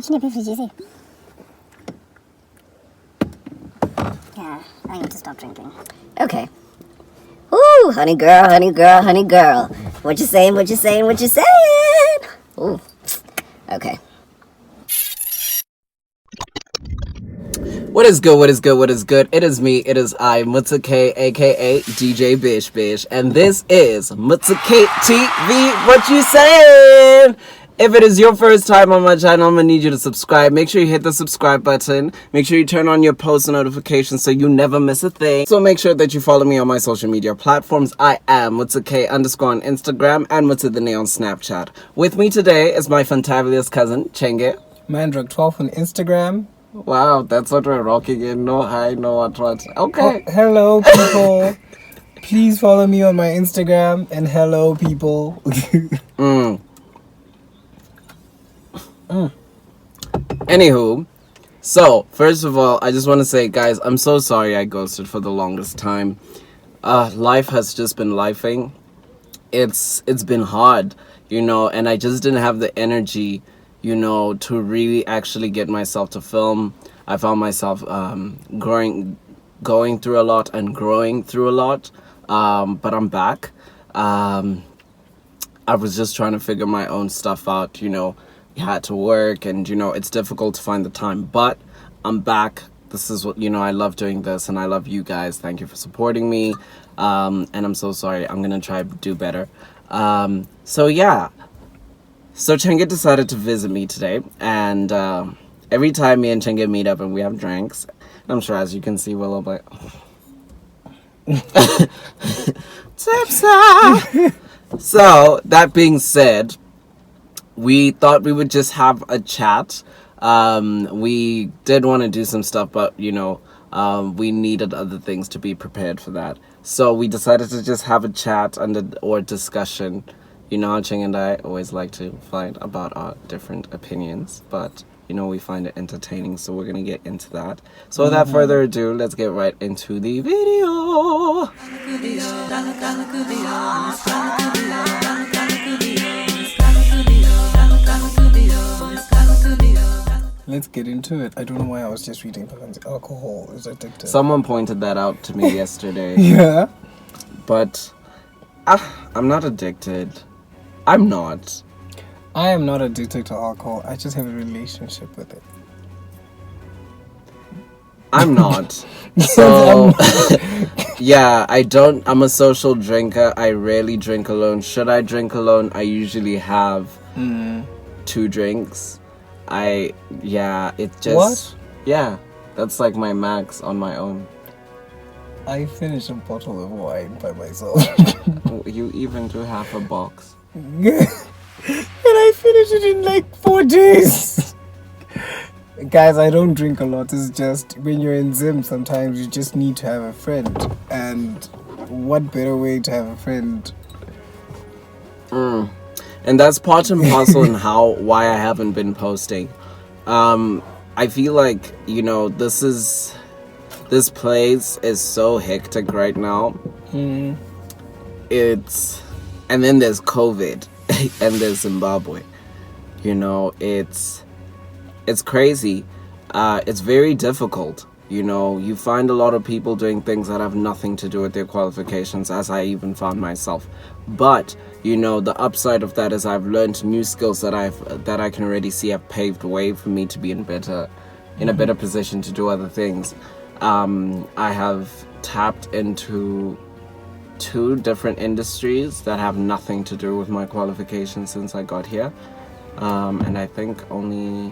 Shouldn't it be pretty juicy? Yeah, I need to stop drinking. Okay. Ooh, honey girl, honey girl, honey girl. What you saying, what you saying, what you saying? Ooh, okay. What is good, what is good, what is good? It is me, it is I, Mutsuke, aka DJ Bish Bish, and this is Mutsuke TV, what you saying? If it is your first time on my channel, I'm gonna need you to subscribe. Make sure you hit the subscribe button. Make sure you turn on your post notifications so you never miss a thing. So make sure that you follow me on my social media platforms. I am Mutsuke_ on Instagram and Mutsudane on Snapchat. With me today is my fantabulous cousin, Chenge. Mandrug12 on Instagram. Wow, that's what we're rocking in. No hi, no what. Okay. Oh, hello, people. Please follow me on my Instagram. And hello, people. Anywho, so first of all, I just want to say, guys, I'm so sorry I ghosted for the longest time. Life has just been lifing. It's been hard, and I just didn't have the energy, to really actually get myself to film. I found myself going through a lot and growing through a lot, but I'm back. I was just trying to figure my own stuff out, had to work, and it's difficult to find the time, but I'm back. This is what I love doing this, and I love you guys. Thank you for supporting me, and I'm so sorry. I'm gonna try to do better. So Chenge decided to visit me today, and every time me and Chenge meet up and we have drinks, I'm sure as you can see we're a little bit tipsy. So that being said, we thought we would just have a chat. We did want to do some stuff, but we needed other things to be prepared for that. So we decided to just have a chat or discussion. Ching and I always like to fight about our different opinions, but we find it entertaining, so we're gonna get into that. So without further ado, let's get right into the video. Let's get into it. I don't know why I was just reading because alcohol is addictive. Someone pointed that out to me yesterday. Yeah. But I'm not addicted. I'm not. I am not addicted to alcohol. I just have a relationship with it. I'm not. So, yeah, I'm a social drinker. I rarely drink alone. Should I drink alone, I usually have 2 drinks. What? Yeah, that's like my max on my own. I finish a bottle of wine by myself. You even do half a box. And I finish it in like 4 days. Guys, I don't drink a lot. It's just when you're in Zim, sometimes you just need to have a friend. And what better way to have a friend? And that's part and parcel in why I haven't been posting. I feel like, this place is so hectic right now. And then there's COVID and there's Zimbabwe. It's crazy. It's very difficult. You find a lot of people doing things that have nothing to do with their qualifications, as I even found myself. But the upside of that is I've learned new skills that I can already see have paved way for me to be in a better position to do other things. I have tapped into 2 different industries that have nothing to do with my qualifications since I got here, and I think only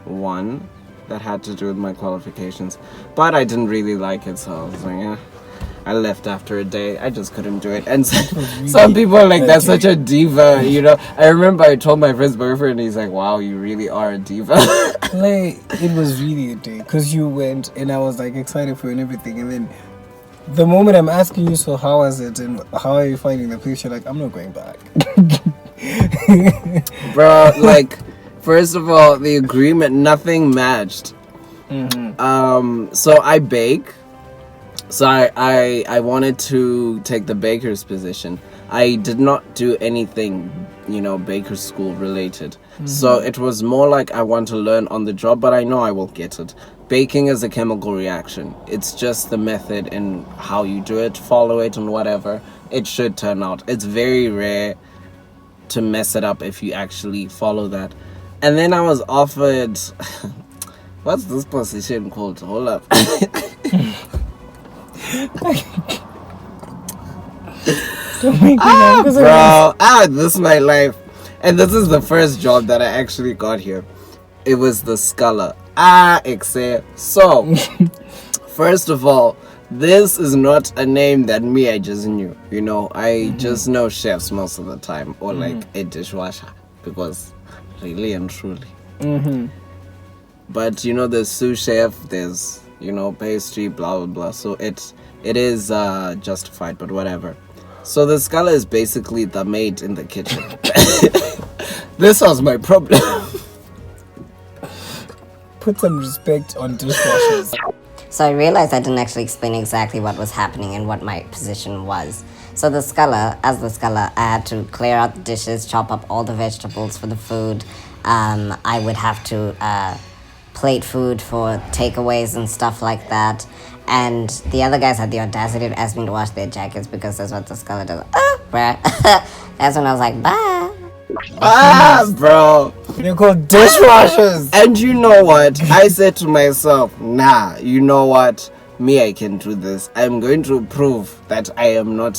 one that had to do with my qualifications, but I didn't really like it, so I was like, I left after a day. I just couldn't do it. And some people are like, that's such a diva, I remember I told my friend's boyfriend, and he's like, wow, you really are a diva. Like, it was really a day, because you went, and I was like excited for you and everything, and then the moment I'm asking you, so how was it, and how are you finding the place, you're like, I'm not going back. Bro, like, first of all, the agreement, nothing matched. So I bake. So I wanted to take the baker's position, I did not do anything, baker school related. So it was more like I want to learn on the job, but I know I will get it. Baking is a chemical reaction. It's just the method and how you do it, follow it, and whatever. It should turn out. It's very rare to mess it up if you actually follow that. And then I was offered what's this position called? Hold up. Bro, this is my life. And this is the first job that I actually got here. It was the sculler. So, first of all, this is not a name that I just knew. I just know chefs most of the time, or like a dishwasher, because really and truly. But there's sous chef, there's pastry, blah blah blah. So it is justified, but whatever. So the sculler is basically the maid in the kitchen. This was my problem. Put some respect on dishwashers. So I realized I didn't actually explain exactly what was happening and what my position was. So as the sculler, I had to clear out the dishes, chop up all the vegetables for the food. I would have to plate food for takeaways and stuff like that. And the other guys had the audacity to ask me to wash their jackets because that's what the sculler does. Bruh. That's when I was like, bye. Bro. They're called dishwashers. And you know what? I said to myself, nah, you know what? I can do this. I'm going to prove that I am not,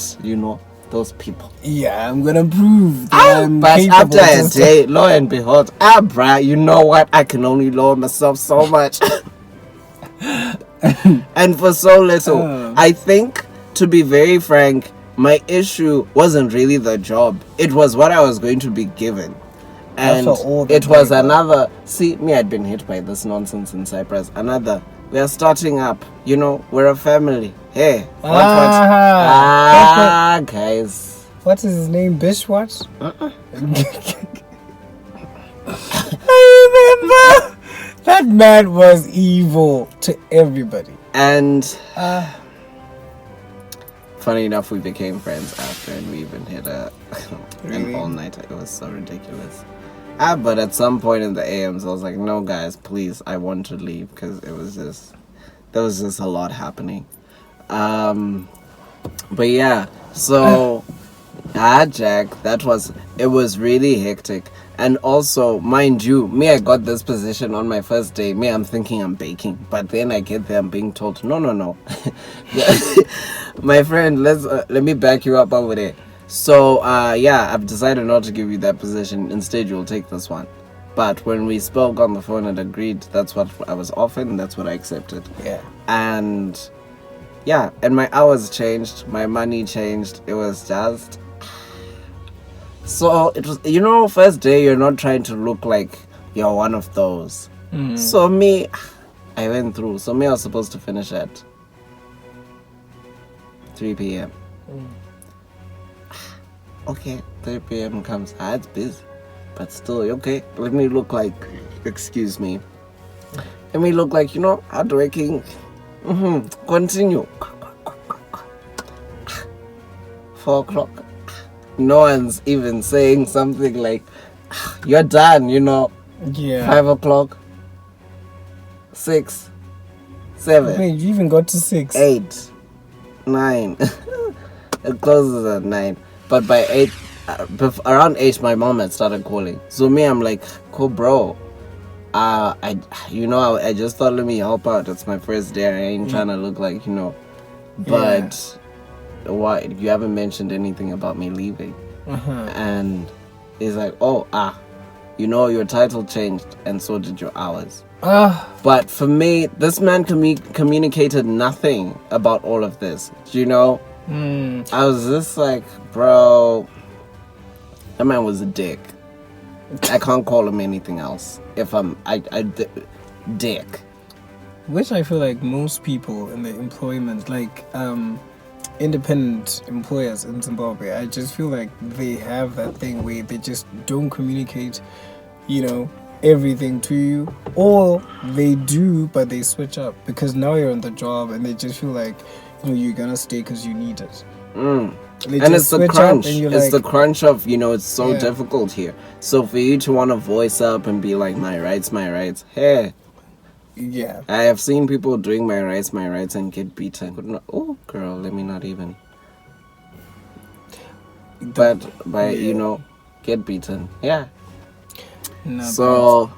those people. Yeah, I'm gonna prove that I'm but capable after a day, lo and behold, bruh, you know what? I can only lower myself so much. And for so little. I think, to be very frank, my issue wasn't really the job. It was what I was going to be given. And it was another... See, I'd been hit by this nonsense in Cyprus. Another, we are starting up. We're a family. Hey, what? Guys. What is his name? Bishwatch? I remember. That man was evil to everybody. And... funny enough, we became friends after, and we even hit an all-nighter. It was so ridiculous. But at some point in the AMs, I was like, no, guys, please, I want to leave, because there was just a lot happening. But yeah, so, Jack, it was really hectic. And also, mind you, I got this position on my first day. I'm thinking I'm baking. But then I get there, I'm being told, no. My friend, let me back you up over there. So, I've decided not to give you that position. Instead, you'll take this one. But when we spoke on the phone and agreed, that's what I was offered, and that's what I accepted. Yeah. And, and my hours changed. My money changed. It was just... So, it was, first day, you're not trying to look like you're one of those. So, I went through. So, I was supposed to finish at 3 p.m. Okay, 3 p.m. comes. It's busy. But still, okay, let me look like, excuse me. Let me look like, hardworking. Continue. 4 o'clock. No one's even saying something like, you're done, Yeah. 5 o'clock. 6. 7. Wait, you even got to 6. 8. 9. It closes at 9. But by 8, around 8, my mom had started calling. So I'm like, cool, bro. I just thought, let me help out. It's my first day. I ain't trying to look like, But why? You haven't mentioned anything about me leaving. And he's like, your title changed, and so did your hours. But for me, this man communicated nothing about all of this. I was just like, bro, that man was a dick. I can't call him anything else. Dick. Which I feel like most people in the employment, like independent employers in Zimbabwe, I just feel like they have that thing where they just don't communicate, everything to you, or they do but they switch up because now you're on the job and they just feel like you're gonna stay because you need it. They And just it's the switch up crunch. and you're It's the like, crunch of, it's so Yeah. difficult here. So for you to want to voice up and be like, my rights, hey, yeah. I have seen people doing my rights, and get beaten. Oh, girl, let me not even. But Yeah. get beaten. Yeah. No, So,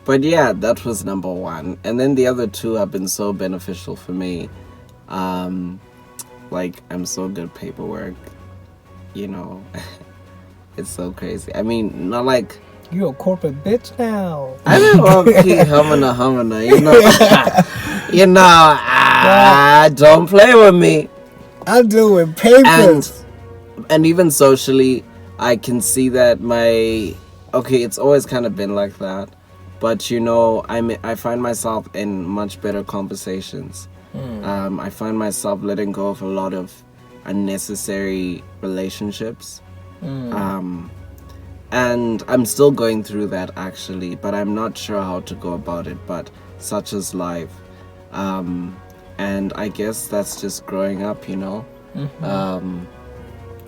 but yeah, that was number one. And then the other two have been so beneficial for me. Like, I'm so good at paperwork. It's so crazy. I mean, not like. you're a corporate bitch now. I don't want to keep humming, don't play with me. I deal with papers. And even socially, I can see that it's always kind of been like that, but I find myself in much better conversations. I find myself letting go of a lot of unnecessary relationships. And I'm still going through that, actually, but I'm not sure how to go about it, but such is life. And I guess that's just growing up,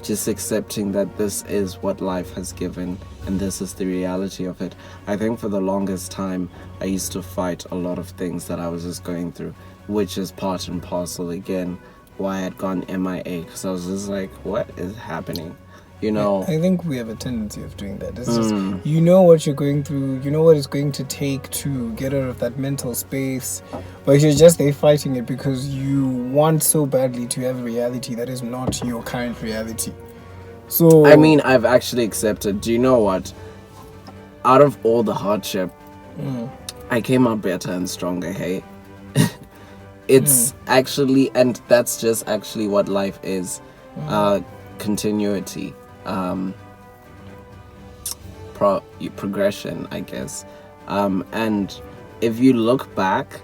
just accepting that this is what life has given and this is the reality of it. I think for the longest time I used to fight a lot of things that I was just going through, which is part and parcel again why I had gone MIA, because I was just like, what is happening? I think we have a tendency of doing that. It's just, you know what you're going through, you know what it's going to take to get out of that mental space, but you're just there fighting it because you want so badly to have a reality that is not your current reality. So I mean, I've actually accepted. Do you know what? Out of all the hardship, I came out better and stronger, hey? It's actually, and that's just actually what life is. Continuity. Progression, I guess. And if you look back,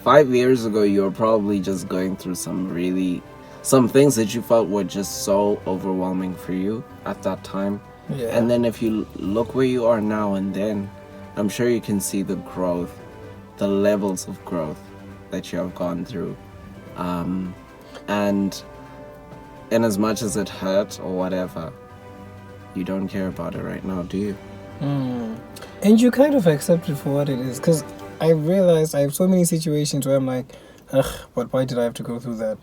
5 years ago, you were probably just going through some things that you felt were just so overwhelming for you at that time. Yeah. And then if you look where you are now and then, I'm sure you can see the growth, the levels of growth that you have gone through. And in as much as it hurt or whatever, you don't care about it right now, do you? And you kind of accept it for what it is, because I realized I have so many situations where I'm like, ugh, but why did I have to go through that?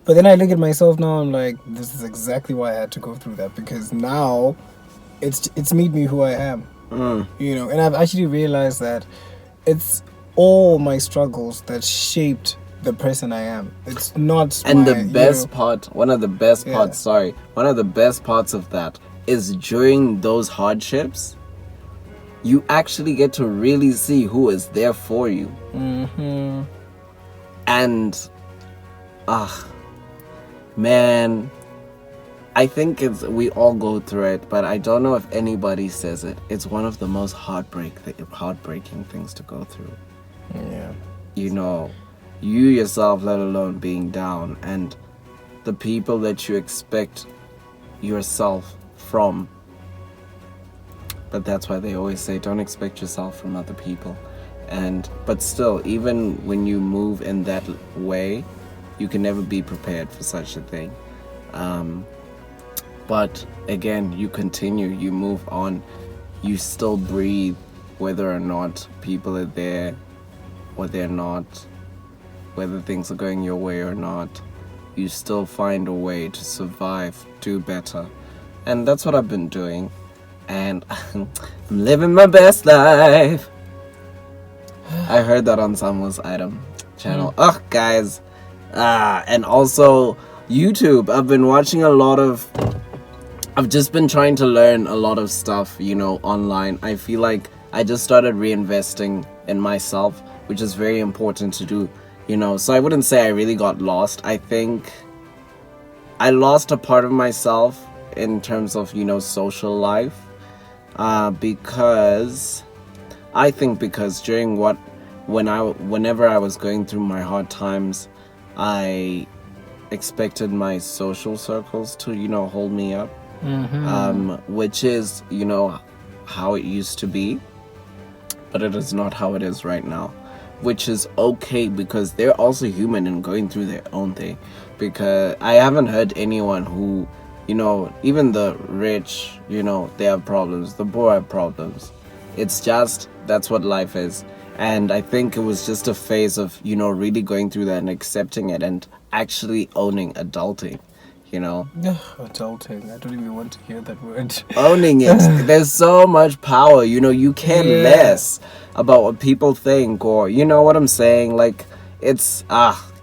But then I look at myself now, I'm like, this is exactly why I had to go through that, because now it's made me who I am. And I've actually realized that it's all my struggles that shaped the person I am. It's not And my, the best part, one of the best parts of that is during those hardships, you actually get to really see who is there for you. And man, I think we all go through it, but I don't know if anybody says it. It's one of the most heartbreaking things to go through. Yeah. You yourself, let alone being down, and the people that you expect yourself from. But that's why they always say, don't expect yourself from other people. But still, even when you move in that way, you can never be prepared for such a thing. But again, you continue, you move on, you still breathe, whether or not people are there or they're not, whether things are going your way or not. You still find a way to survive, do better. And that's what I've been doing. And I'm living my best life. I heard that on someone's item channel. Ugh, guys. And also YouTube. I've been watching I've just been trying to learn a lot of stuff, online. I feel like I just started reinvesting in myself, which is very important to do, So I wouldn't say I really got lost. I think I lost a part of myself in terms of, social life. Because during whenever I was going through my hard times, I expected my social circles to, hold me up. Which is, how it used to be, but it is not how it is right now, which is okay, because they're also human and going through their own thing. Because I haven't heard anyone who, you know, even the rich, you know, they have problems, the poor have problems. It's just, that's what life is. And I think it was just a phase of, you know, really going through that and accepting it and actually owning adulting, you know. Adulting. I don't even want to hear that word. Owning it. There's so much power, you know, you care less about what people think, or, you know what I'm saying? Like, it's,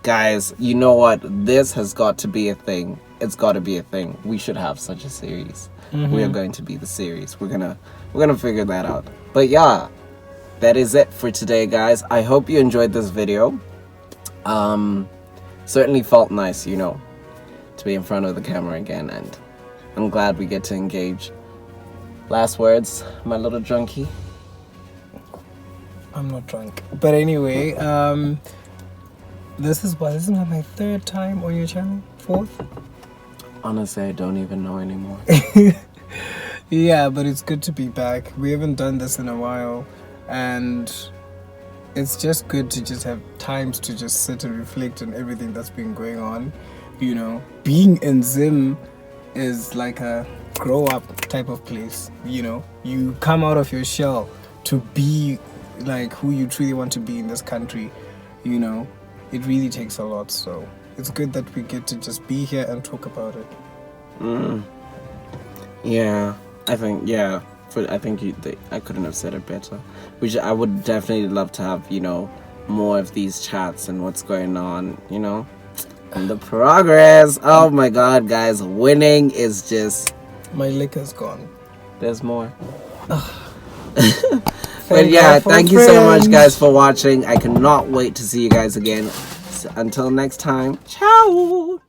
guys, you know what? This has got to be a thing. It's got to be a thing. We should have such a series. We are going to be the series. We're gonna figure that out. But yeah, that is it for today, guys. I hope you enjoyed this video. Certainly felt nice, you know, to be in front of the camera again, and I'm glad we get to engage. Last words, my little drunkie. I'm not drunk. But anyway, this is not my third time on your channel? Fourth? Honestly, I don't even know anymore. Yeah, but it's good to be back. We haven't done this in a while, and it's just good to just have times to just sit and reflect on everything that's been going on. You know, being in Zim is like a grow up type of place. You know, you come out of your shell to be like who you truly want to be in this country. You know, it really takes a lot, so it's good that we get to just be here and talk about it. Yeah, I think I couldn't have said it better. Which I would definitely love to have, you know, more of these chats and what's going on, you know, and the progress. Oh my God, guys, winning is just. My liquor's gone. There's more. But yeah, thank you so much, guys, for watching. I cannot wait to see you guys again. So until next time, ciao.